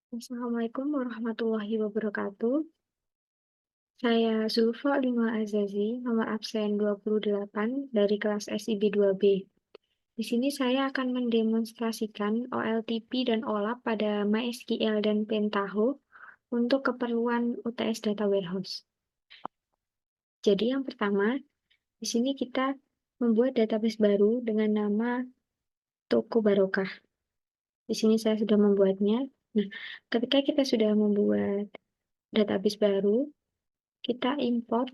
Assalamualaikum warahmatullahi wabarakatuh. Saya Zulfa Lima Azazi, nomor absen 28 dari kelas SIB 2B. Di sini saya akan mendemonstrasikan OLTP dan OLAP pada MySQL dan Pentaho untuk keperluan UTS Data Warehouse. Jadi yang pertama, di sini kita membuat database baru dengan nama Toko Barokah. Di sini saya sudah membuatnya. Nah, ketika kita sudah membuat database baru, kita import.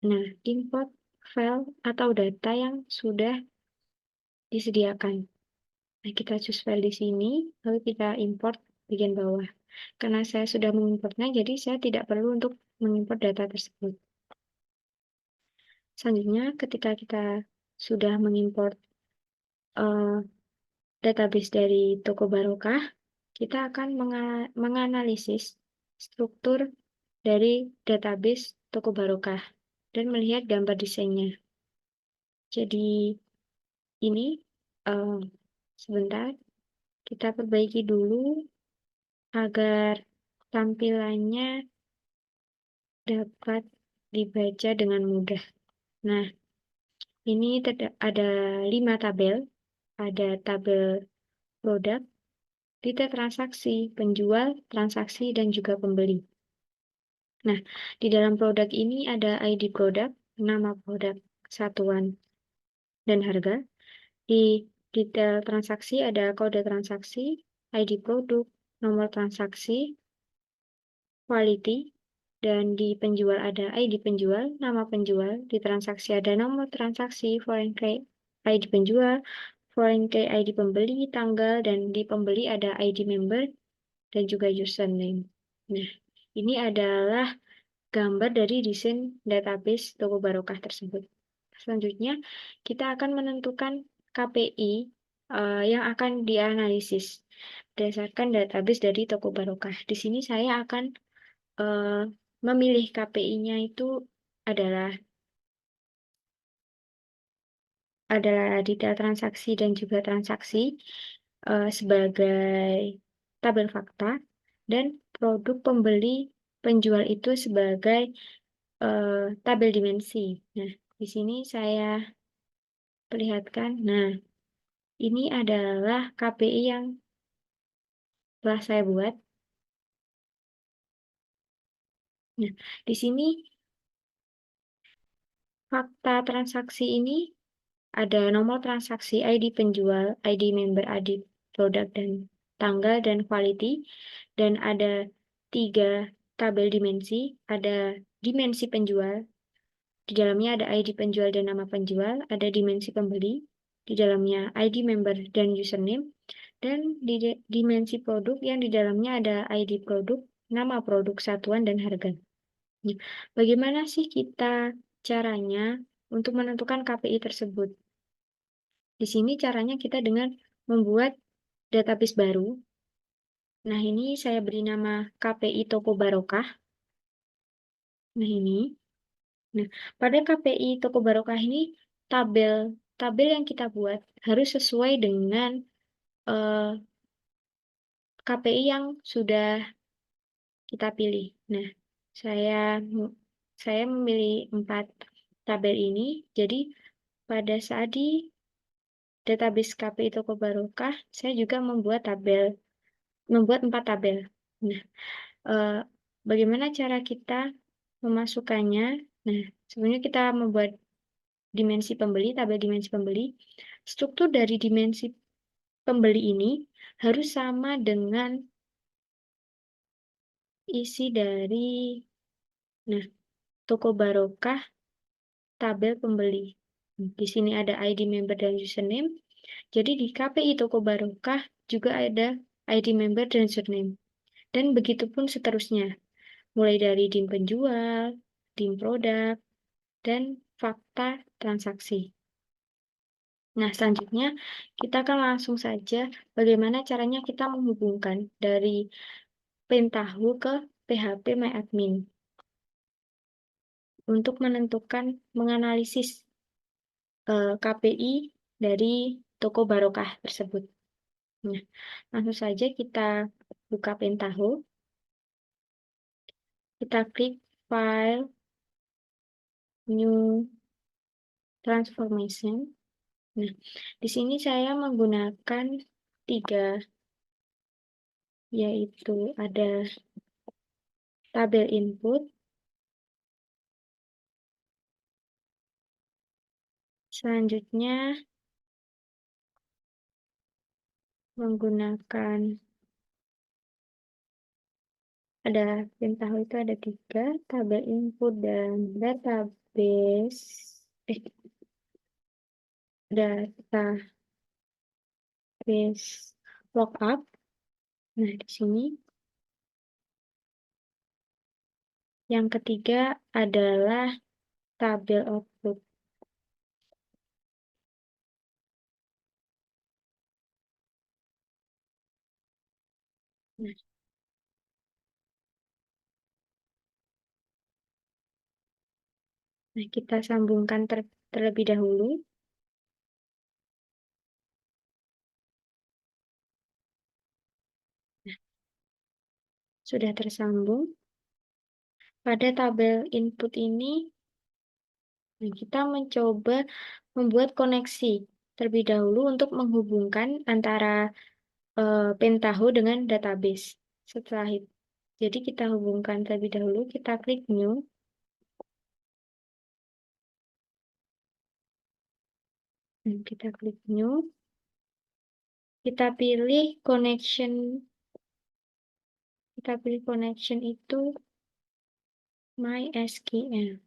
Nah, import file atau data yang sudah disediakan. Nah, kita choose file di sini, lalu kita import bagian bawah. Karena saya sudah mengimportnya, jadi saya tidak perlu untuk mengimport data tersebut. Selanjutnya, ketika kita sudah mengimport database dari Toko Barokah, kita akan menganalisis struktur dari database Toko Barokah dan melihat gambar desainnya. Jadi ini sebentar kita perbaiki dulu agar tampilannya dapat dibaca dengan mudah. Nah, ini ada 5 tabel. Ada tabel produk, detail transaksi, penjual, transaksi, dan juga pembeli. Nah, di dalam produk ini ada ID produk, nama produk, satuan, dan harga. Di detail transaksi ada kode transaksi, ID produk, nomor transaksi, quality, dan di penjual ada ID penjual, nama penjual, di transaksi ada nomor transaksi, foreign key ID penjual, foreign key ID pembeli, tanggal, dan di pembeli ada ID member, dan juga username. Nah, ini adalah gambar dari desain database Toko Barokah tersebut. Selanjutnya, kita akan menentukan KPI yang akan dianalisis berdasarkan database dari Toko Barokah. Di sini saya akan memilih KPI-nya itu adalah detail transaksi dan juga transaksi sebagai tabel fakta dan produk pembeli penjual itu sebagai tabel dimensi. Nah, di sini saya perlihatkan. Nah, ini adalah KPI yang telah saya buat. Nah, di sini fakta transaksi ini ada nomor transaksi, ID penjual, ID member, ID produk, dan tanggal, dan quality. Dan ada 3 tabel dimensi, ada dimensi penjual, di dalamnya ada ID penjual dan nama penjual, ada dimensi pembeli, di dalamnya ID member dan username, dan di dimensi produk yang di dalamnya ada ID produk, nama produk, satuan, dan harga. Nah, bagaimana sih caranya untuk menentukan KPI tersebut? Di sini caranya kita dengan membuat database baru. Nah, ini saya beri nama KPI Toko Barokah. Nah, ini. Nah, pada KPI Toko Barokah ini, tabel yang kita buat harus sesuai dengan KPI yang sudah kita pilih. Nah, saya memilih 4 tabel ini. Jadi, pada saat di database KPI Toko Barokah, saya juga membuat 4 tabel. Nah, bagaimana cara kita memasukkannya? Nah, sebenarnya kita membuat dimensi pembeli, tabel dimensi pembeli. Struktur dari dimensi pembeli ini harus sama dengan isi dari Toko Barokah tabel pembeli. Di sini ada ID member dan username. Jadi di KPI Toko Barokah juga ada ID member dan username. Dan begitu pun seterusnya. Mulai dari DIM penjual, DIM produk, dan fakta transaksi. Nah, selanjutnya kita akan langsung saja bagaimana caranya kita menghubungkan dari Pentaho ke PHP MyAdmin untuk menganalisis KPI dari Toko Barokah tersebut. Nah, langsung saja kita buka Pentaho. Kita klik File, New Transformation. Nah, di sini saya menggunakan 3, yaitu ada tabel input, selanjutnya menggunakan ada Pentaho itu ada 3, tabel input dan database lookup. Nah, di sini yang ketiga adalah tabel output. Nah, kita sambungkan terlebih dahulu. Nah, sudah tersambung. Pada tabel input ini, kita mencoba membuat koneksi terlebih dahulu untuk menghubungkan antara Pentaho dengan database. Setelah itu, jadi kita hubungkan terlebih dahulu, kita klik New. Kita klik New. Kita pilih connection. Kita pilih connection itu MySQL.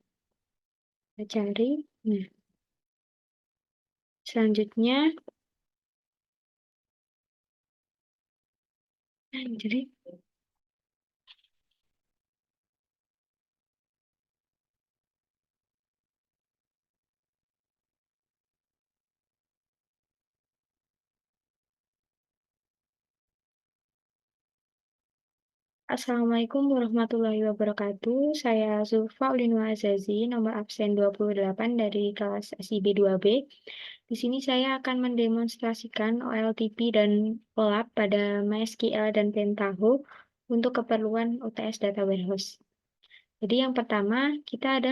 Kita cari. Nah, selanjutnya, jadi Assalamualaikum warahmatullahi wabarakatuh. Saya Zulfa Ulinwa Azazi, nomor absen 28 dari kelas SIB 2B. Di sini saya akan mendemonstrasikan OLTP dan OLAP pada MySQL dan Pentaho untuk keperluan UTS Data Warehouse. Jadi yang pertama, kita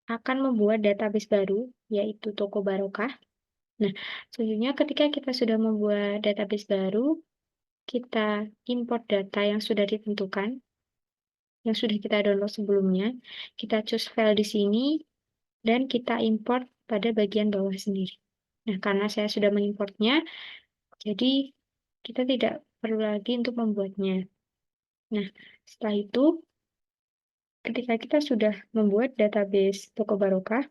akan membuat database baru, yaitu Toko Barokah. Nah, selanjutnya ketika kita sudah membuat database baru, kita import data yang sudah ditentukan, yang sudah kita download sebelumnya, kita choose file di sini, dan kita import pada bagian bawah sendiri. Nah, karena saya sudah mengimportnya, jadi kita tidak perlu lagi untuk membuatnya. Nah, setelah itu, ketika kita sudah membuat database Toko Barokah,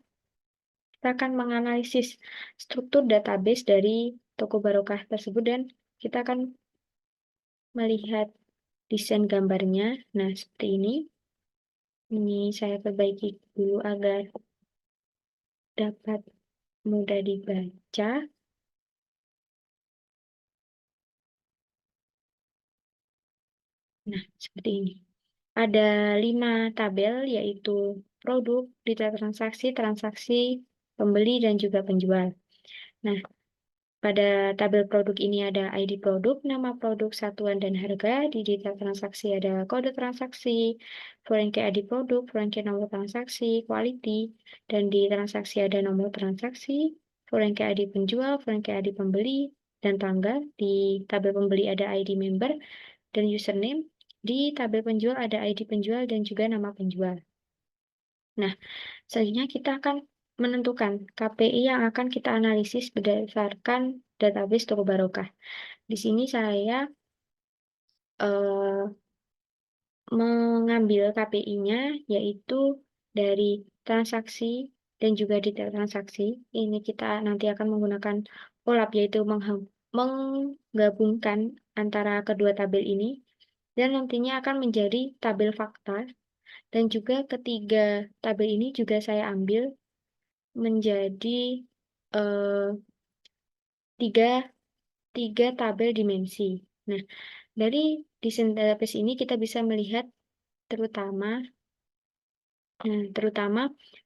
kita akan menganalisis struktur database dari Toko Barokah tersebut, dan kita akan melihat desain gambarnya. Nah, seperti ini. Ini saya perbaiki dulu agar dapat mudah dibaca. Nah, seperti ini. Ada 5 tabel, yaitu produk, detail transaksi, transaksi, pembeli, dan juga penjual. Nah, pada tabel produk ini ada ID produk, nama produk, satuan, dan harga. Di detail transaksi ada kode transaksi, foreign key ID produk, foreign key nomor transaksi, quality, dan di transaksi ada nomor transaksi, foreign key ID penjual, foreign key ID pembeli, dan tanggal. Di tabel pembeli ada ID member dan username. Di tabel penjual ada ID penjual dan juga nama penjual. Nah, selanjutnya kita akan menentukan KPI yang akan kita analisis berdasarkan database Toko Barokah. Di sini saya mengambil KPI-nya, yaitu dari transaksi dan juga detail transaksi. Ini kita nanti akan menggunakan OLAP, yaitu menggabungkan antara kedua tabel ini, dan nantinya akan menjadi tabel fakta. Dan juga ketiga tabel ini juga saya ambil menjadi tiga tabel dimensi. Nah, dari desain database ini kita bisa melihat terutama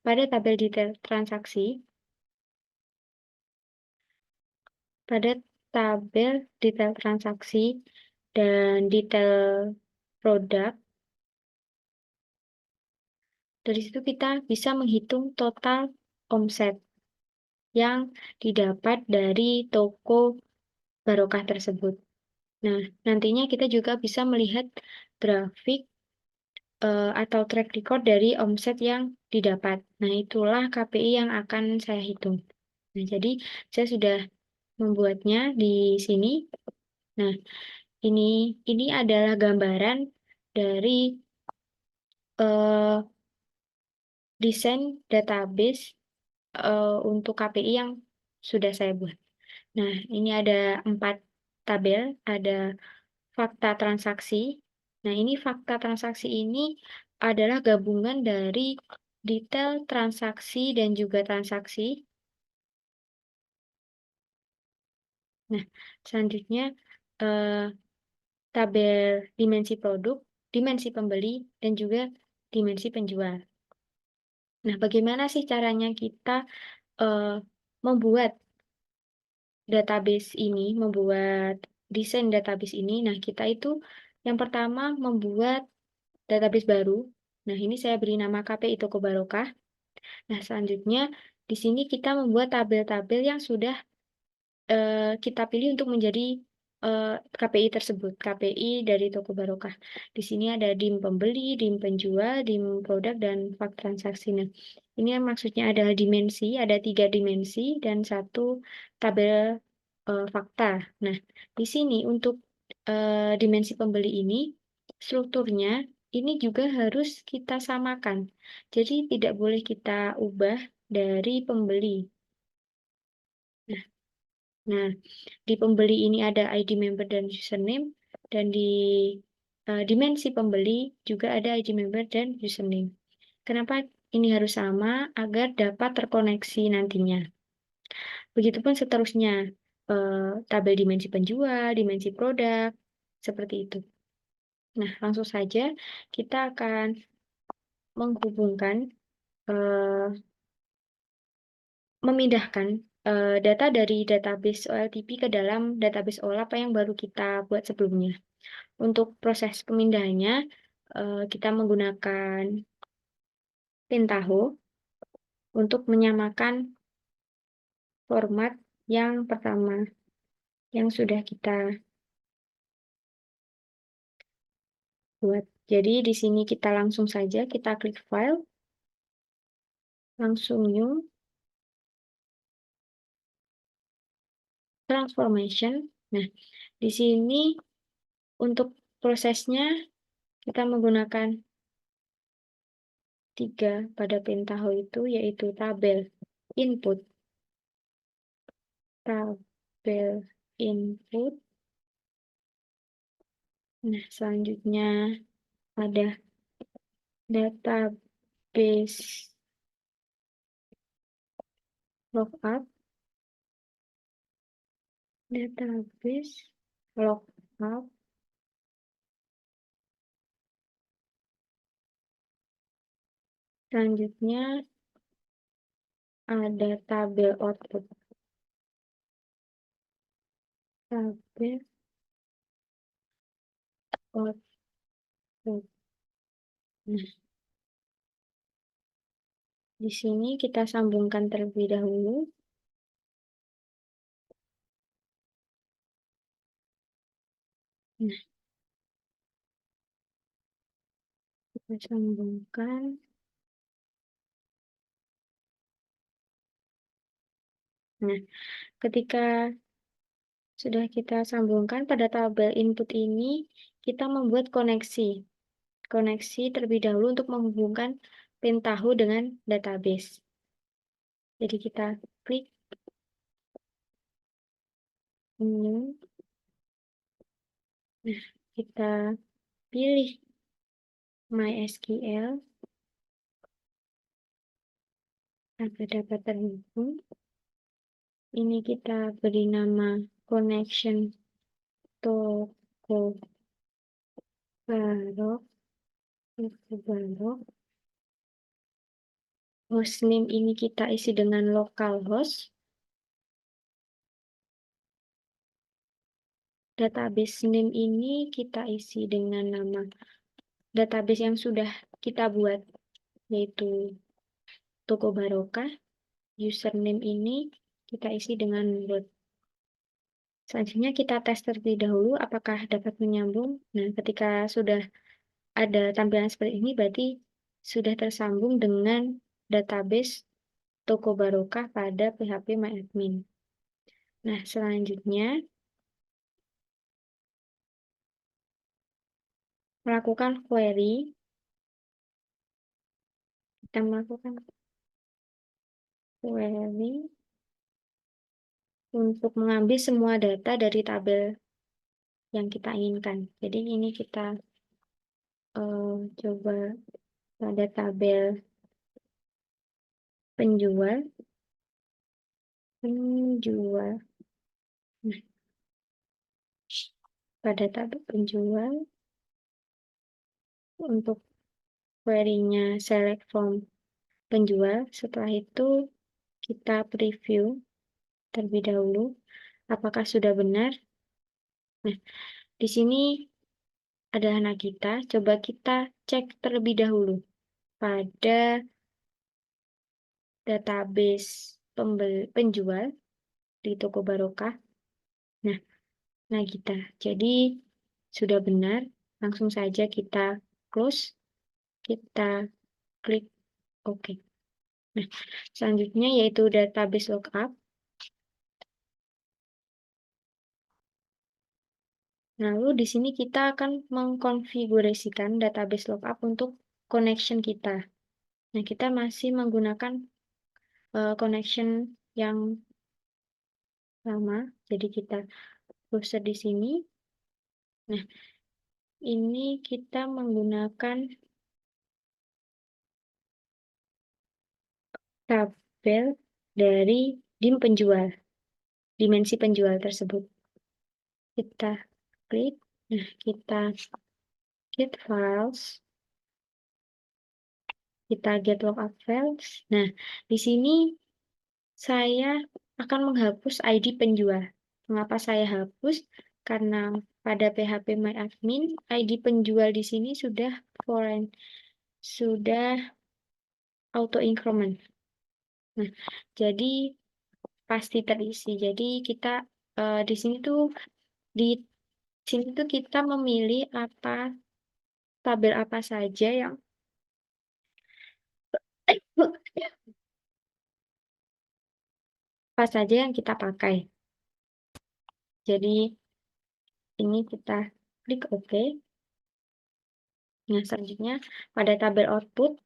pada tabel detail transaksi, dan detail produk. Dari situ kita bisa menghitung total omset yang didapat dari toko barokah tersebut. Nah, nantinya kita juga bisa melihat grafik atau track record dari omset yang didapat. Nah, itulah KPI yang akan saya hitung. Nah, jadi saya sudah membuatnya di sini. Nah, ini adalah gambaran dari desain database untuk KPI yang sudah saya buat. Nah, ini ada 4 tabel, ada fakta transaksi. Nah, ini fakta transaksi ini adalah gabungan dari detail transaksi dan juga transaksi. Nah, selanjutnya tabel dimensi produk, dimensi pembeli, dan juga dimensi penjual. Nah, bagaimana sih caranya kita membuat database ini, membuat desain database ini? Nah, kita itu yang pertama membuat database baru. Nah, ini saya beri nama KPI Toko Barokah. Nah, selanjutnya di sini kita membuat tabel-tabel yang sudah kita pilih untuk menjadi KPI tersebut, KPI dari Toko Barokah. Di sini ada DIM pembeli, DIM penjual, DIM produk, dan fakta transaksi. Nah, ini yang maksudnya adalah dimensi, ada 3 dimensi dan 1 tabel fakta. Nah, di sini untuk dimensi pembeli ini, strukturnya ini juga harus kita samakan. Jadi tidak boleh kita ubah dari pembeli. Nah, di pembeli ini ada ID member dan username, dan di dimensi pembeli juga ada ID member dan username. Kenapa ini harus sama? Agar dapat terkoneksi nantinya. Begitupun seterusnya, tabel dimensi penjual, dimensi produk, seperti itu. Nah, langsung saja kita akan menghubungkan, memindahkan data dari database OLTP ke dalam database OLAP yang baru kita buat sebelumnya. Untuk proses pemindahannya, kita menggunakan Pentaho untuk menyamakan format yang pertama yang sudah kita buat. Jadi di sini kita langsung saja kita klik file, langsung new, transformation. Nah, di sini untuk prosesnya kita menggunakan 3 pada Pentaho itu, yaitu tabel input, tabel input. Nah, selanjutnya ada database lookup, database lookup, selanjutnya ada tabel output, tabel output. Nah, di sini kita sambungkan terlebih dahulu. Nah, kita sambungkan. Nah, ketika sudah kita sambungkan pada tabel input ini, kita membuat koneksi. Koneksi terlebih dahulu untuk menghubungkan Pentaho dengan database. Jadi kita klik new. Nah, kita pilih MySQL agar dapat terhubung. Ini kita beri nama connection Toko Barok. Hostname ini kita isi dengan localhost. database name ini kita isi dengan nama database yang sudah kita buat, yaitu Toko Barokah. Username ini kita isi dengan root. Selanjutnya kita tes terlebih dahulu apakah dapat menyambung. Nah, ketika sudah ada tampilan seperti ini, berarti sudah tersambung dengan database Toko Barokah pada PHP MyAdmin. Nah, selanjutnya melakukan query. Kita melakukan query untuk mengambil semua data dari tabel yang kita inginkan. Jadi ini kita coba pada tabel penjual. Nah, pada tabel penjual untuk query-nya select from penjual. Setelah itu kita preview terlebih dahulu apakah sudah benar. Nah, di sini ada anak kita. Coba kita cek terlebih dahulu pada database penjual di Toko Barokah. Nah, kita. Jadi sudah benar. Langsung saja kita close. Kita klik OK. Nah, selanjutnya yaitu database lookup. Lalu di sini kita akan mengkonfigurasikan database lookup untuk connection kita. Nah, kita masih menggunakan connection yang lama. Jadi kita browser di sini. Nah, ini kita menggunakan tabel dari dim penjual, dimensi penjual tersebut. Kita klik, nah kita get files, kita get lookup files. Nah, di sini saya akan menghapus ID penjual. Mengapa saya hapus? Karena pada PHP MyAdmin, ID penjual di sini sudah foreign, sudah auto increment. Nah, jadi pasti terisi. Jadi kita di sini tuh kita memilih tabel apa saja yang kita pakai. Jadi ini kita klik OK. Nah, selanjutnya pada tabel output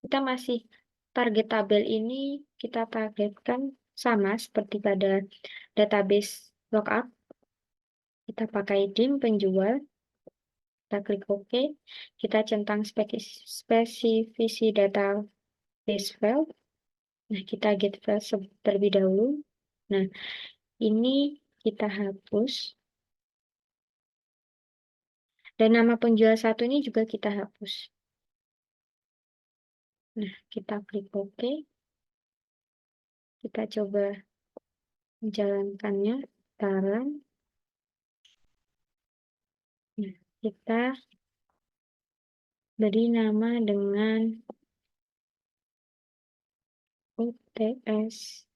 kita masih target tabel ini kita targetkan sama seperti pada database lookup. Kita pakai dim penjual. Kita klik OK. Kita centang spesifikasi database file. Nah, kita get file terlebih dahulu. Nah, ini kita hapus. Dan nama penjual satu ini juga kita hapus. Nah, kita klik OK. Kita coba menjalankannya. Sekarang. Nah, kita beri nama dengan UTS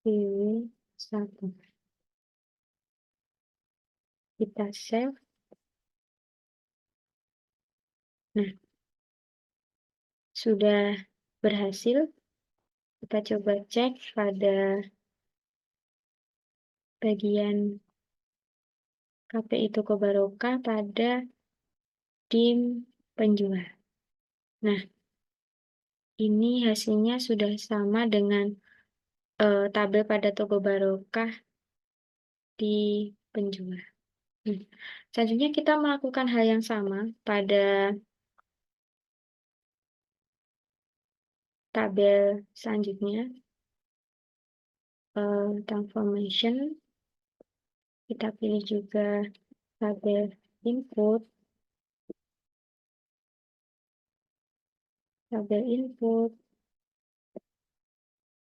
pilih 1. Kita save. Nah, sudah berhasil. Kita coba cek pada bagian KPI Toko Barokah pada dim penjual. Nah, ini hasilnya sudah sama dengan tabel pada Toko Barokah di penjual. Selanjutnya kita melakukan hal yang sama pada tabel selanjutnya, transformation. Kita pilih juga tabel input. Tabel input.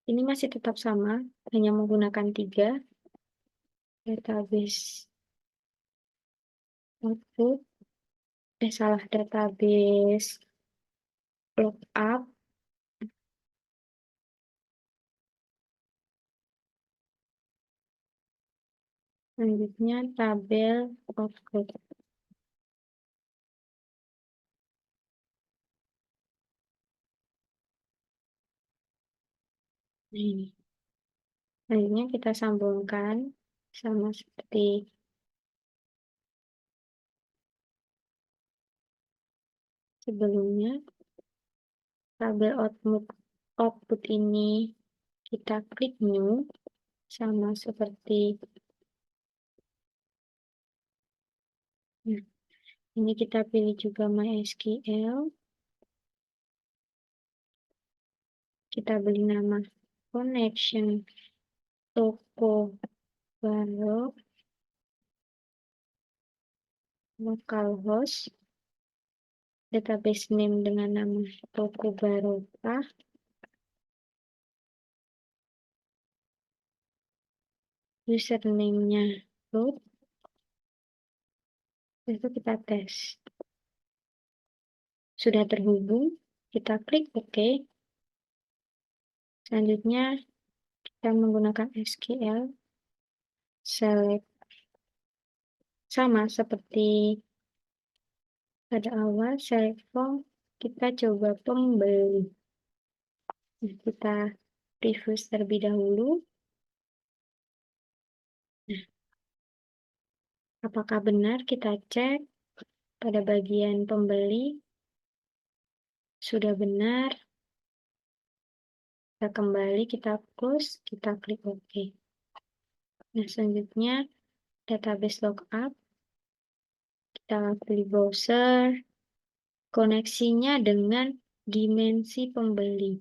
Ini masih tetap sama, hanya menggunakan 3. database output, database lookup, selanjutnya tabel output. Nah, ini. Selanjutnya kita sambungkan sama seperti sebelumnya. Tabel output ini kita klik new, sama seperti nah, ini kita pilih juga MySQL. Kita beri nama connection toko baru localhost, database name dengan nama toko barokah, username-nya root, itu kita tes. Sudah terhubung, kita klik OK. Selanjutnya kita menggunakan SQL select, sama seperti pada awal select form, kita coba pembeli. Nah, kita refresh terlebih dahulu. Nah, apakah benar? Kita cek pada bagian pembeli. Sudah benar. Kita kembali, kita close, kita klik OK. Nah, selanjutnya database lookup. Kita pilih browser. Koneksinya dengan dimensi pembeli.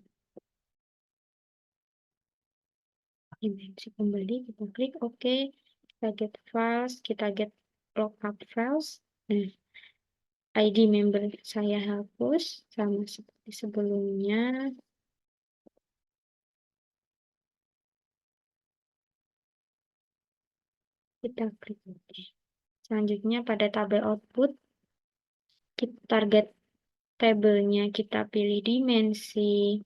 Dimensi pembeli, kita klik OK. Kita get files, kita get lookup files. Nah, ID member saya hapus sama seperti sebelumnya. Kita klik OK. Selanjutnya pada tabel output, kita target tabelnya kita pilih dimensi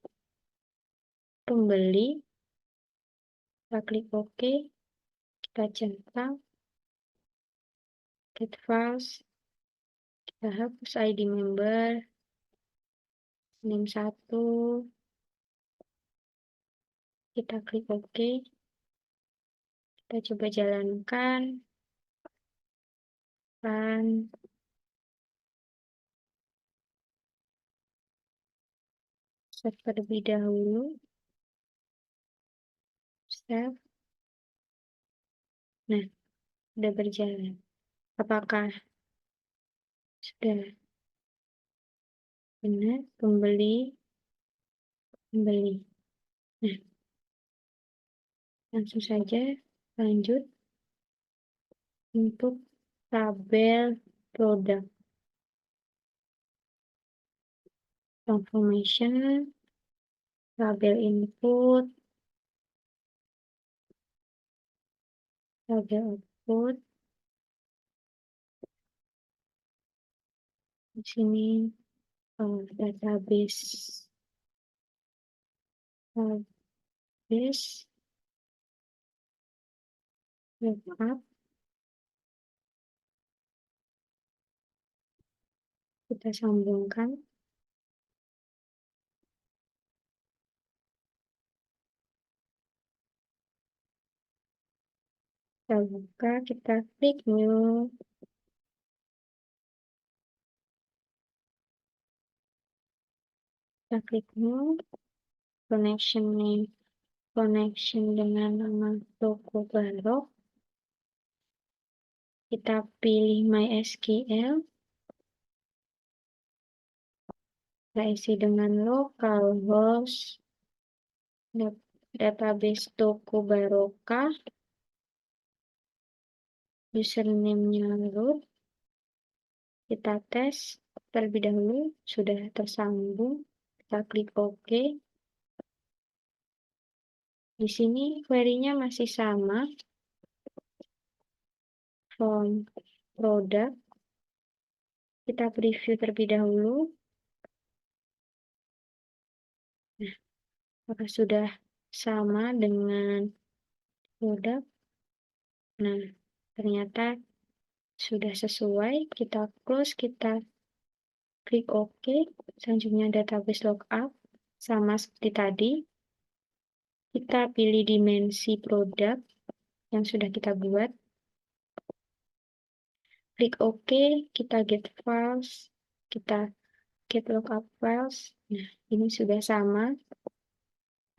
pembeli. Kita klik OK. Kita centang. Get files. Kita hapus ID member. Name 1. Kita klik OK. Kita coba jalankan. Dan save terlebih dahulu. Save. Nah, sudah berjalan. Apakah sudah benar? Pembeli. Nah, langsung saja lanjut untuk tabel produk. Confirmation, tabel input, tabel output. Di sini database lookup. Kita sambungkan. Kita buka, kita klik new. Kita klik new. Connection name. Connection dengan nama toko barok. Kita pilih MySQL. Kita isi dengan localhost, database toko barokah, username-nya root. Kita tes terlebih dahulu, sudah tersambung. Kita klik OK. Di sini query-nya masih sama. form product. Kita preview terlebih dahulu. Nah, apakah sudah sama dengan produk? Nah, ternyata sudah sesuai. Kita close, kita klik OK. Selanjutnya database lookup. Sama seperti tadi. Kita pilih dimensi produk yang sudah kita buat. Klik OK, kita get files, kita get lookup files. Nah, ini sudah sama.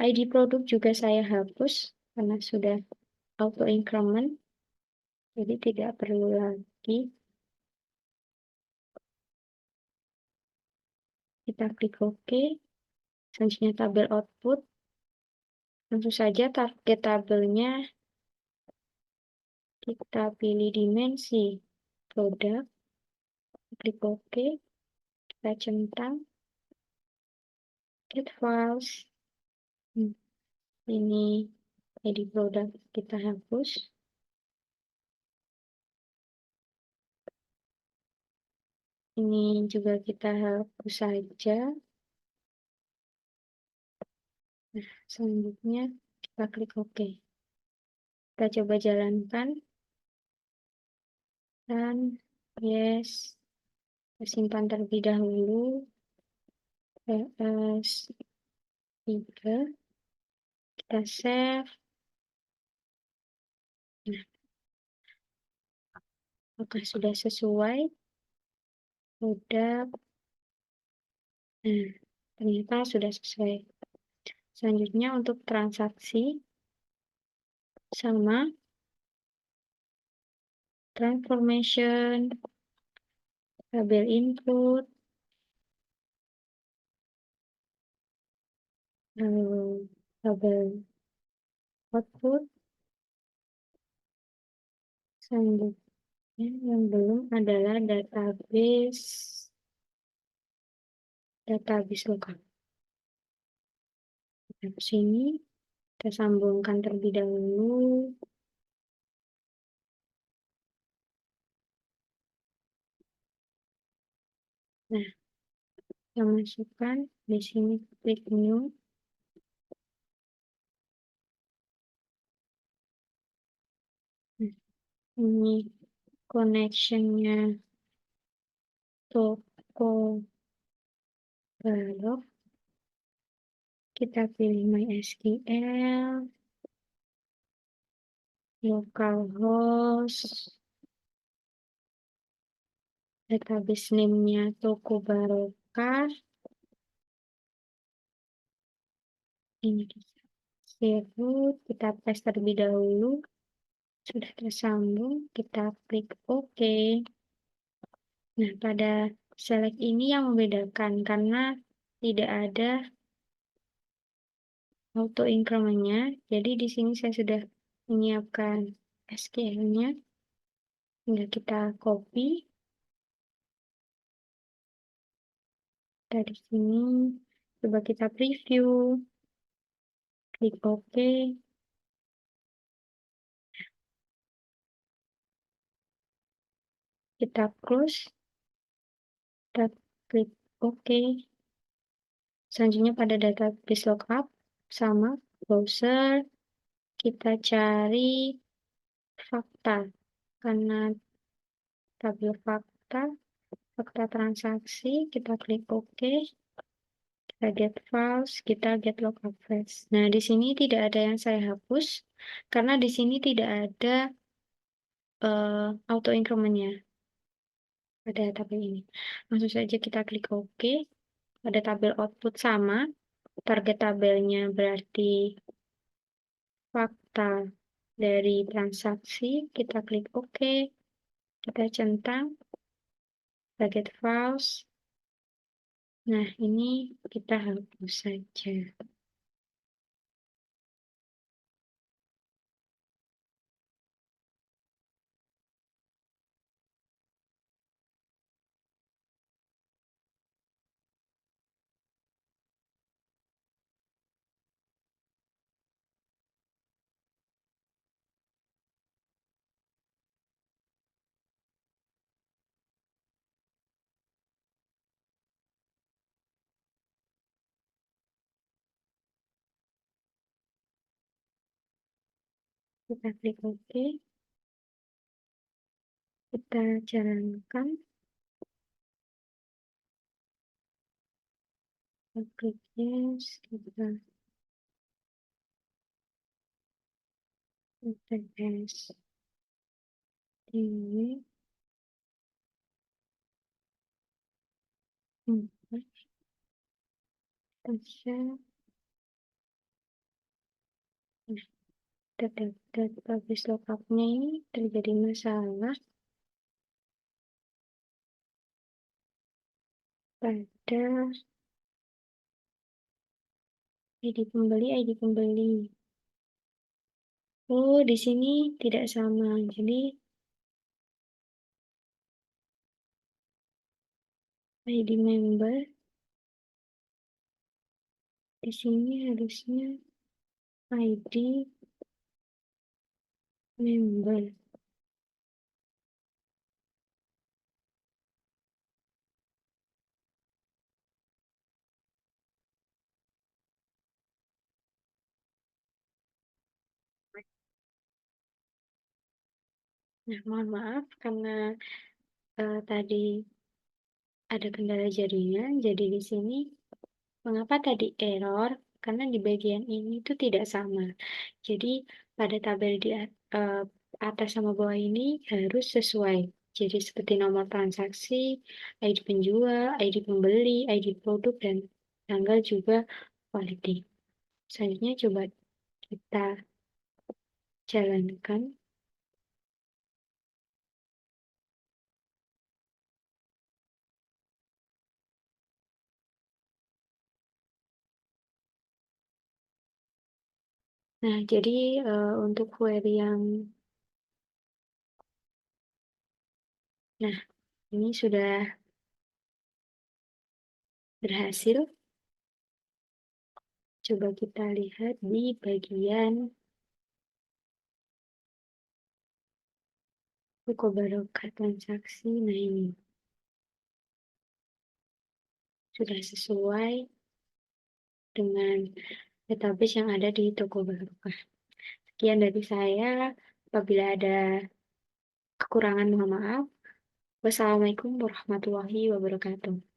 ID produk juga saya hapus karena sudah auto increment. Jadi tidak perlu lagi. Kita klik OK. Selanjutnya tabel output. Tentu saja target tabelnya kita pilih dimensi produk. Klik OK. Kita centang. Get files. Ini ID produk kita hapus. Ini juga kita hapus saja. Nah, selanjutnya kita klik OK. Kita coba jalankan. Dan yes. Kita simpan terlebih dahulu. PS3. Kita save. Nah, apakah sudah sesuai? Udah. Nah, ternyata sudah sesuai. Selanjutnya untuk transaksi sama transformation, tabel input, lalu tabel output. Selanjutnya yang belum adalah database lookup. Kita ke sini, kita sambungkan terlebih dahulu. Nah, kita masukkan di sini, klik new. Nah, ini connection-nya toko balok. Kita pilih MySQL, localhost, database name-nya toko barokah. Ini kita paste terlebih dahulu. Sudah tersambung, kita klik OK. Nah, pada select ini yang membedakan karena tidak ada auto increment-nya. Jadi di sini saya sudah menyiapkan SQL-nya. Tinggal kita copy. Dari sini coba kita preview. Klik OK. Kita close. Kita klik OK. Selanjutnya pada database lookup sama browser kita cari fakta karena tabel fakta transaksi, kita klik OK, kita get files, kita get lookup files. Nah, di sini tidak ada yang saya hapus karena di sini tidak ada auto increment-nya pada tabel ini. Langsung saja kita klik OK. Pada tabel output sama, target tabelnya berarti fakta dari transaksi, kita klik OK, kita centang, target files. Nah, ini kita hapus saja. Kita klik OK, kita jalankan, kita klik yes, kita tes ini, bisa terdapat publish lookupnya ini terjadi masalah pada ID pembeli. Oh, di sini tidak sama. Jadi ID member di sini harusnya ID member. Nah, mohon maaf karena tadi ada kendala jaringan. Jadi di sini mengapa tadi error? Karena di bagian ini tuh tidak sama. Jadi pada tabel di atas sama bawah ini harus sesuai. Jadi seperti nomor transaksi, ID penjual, ID pembeli, ID produk, dan tanggal juga quality. Selanjutnya coba kita jalankan. Nah, jadi untuk query yang nah ini sudah berhasil. Coba kita lihat di bagian toko barokah transaksi. Nah, ini sudah sesuai dengan database yang ada di toko barokah. Sekian dari saya. Apabila ada kekurangan, mohon maaf. Wassalamualaikum warahmatullahi wabarakatuh.